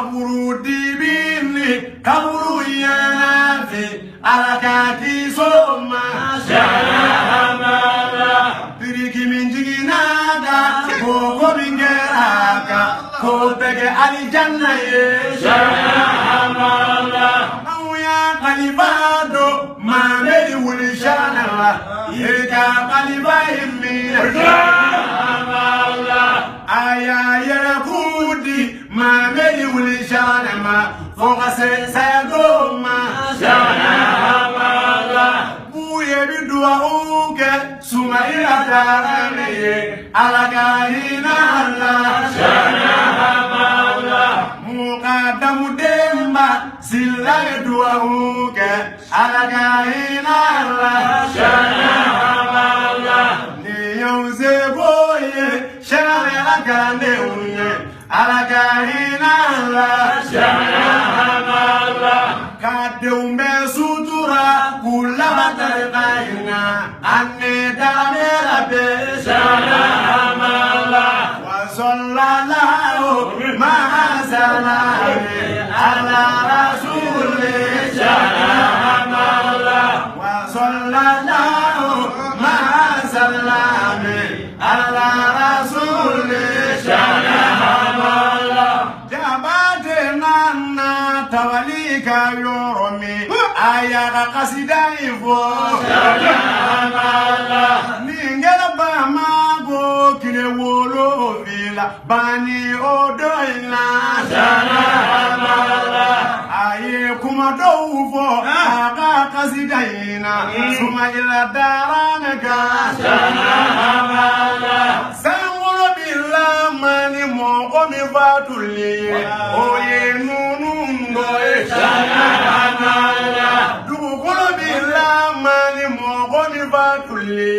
kaburu dibini kaburu yanafi alakati soma shamala biriki minjiginaga koko bingeraka kopege alijanna ye shamala nauya kalibado mameli wulishana yeka kaliba imina shamala aya yakudi mameli wulishana ma fokase sayagoma shamala buye bidua uke sumaila tarane alagahina Allah shamala mukadamu demba silage dua uke alagahina Allah shamala niyonze boye shamala kande unye alagahina Allah shamala kadumbe sutura kulabatarina anne damera be shamala wa sallallahu ma salami ala rasul shamala wa sallallahu ma salami ala rasul shamala jabate nana tawalika yoromi ayaga kasida ifo shamala ningela bama go kine wolo vila bani odoina shamala aye kuma dowfo aga kasida ina suma ila darameka shamala sangolo bila mani mo omi fatuli oye nunu ngoe shamala dukolo bila mani mo omi fatuli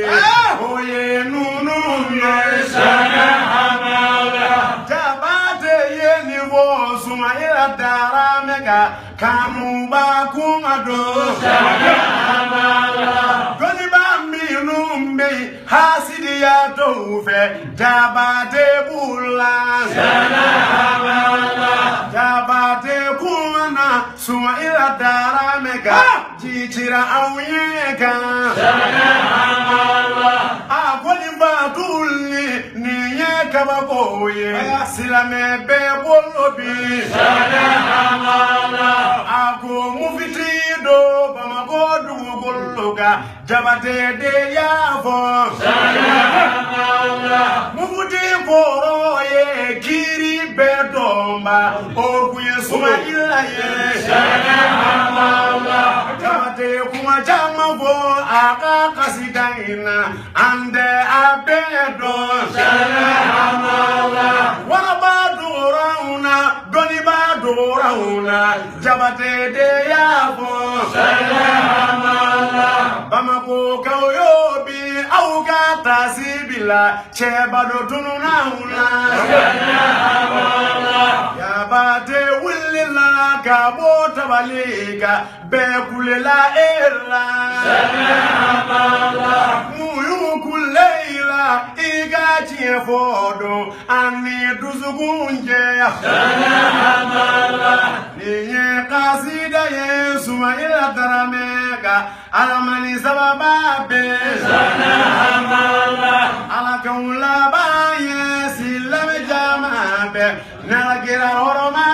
oye nunu ngoe shamala jabate yeni wo suma ila darameka kamuba kumado shamala goni bambi numbe hasidi ya tofe jabate bula shamala jabate kumana suma ila darameka jitira awyeka shamala agoni batuli niye kabakoye silame be bolobi shamala ako mufitido bamagodu gologa jabate de yavo shamala mufuti koroye kiri bedomba oguye suma ilaye shamala jabate kuma jamavo aka kasidaina ande abedo shamala wabadurauna doni badurauna jabate de yavo shamala bamako kauyobi auga tasibila chebado tununauna shamala yabate willila kabota balika bekulela era shamala muyukuleila igachi efodo ani duzugunje shamala niye kasida yesu ila tarameka alamani sabababe shamala alakaula baye silame jamabe nalagira horoma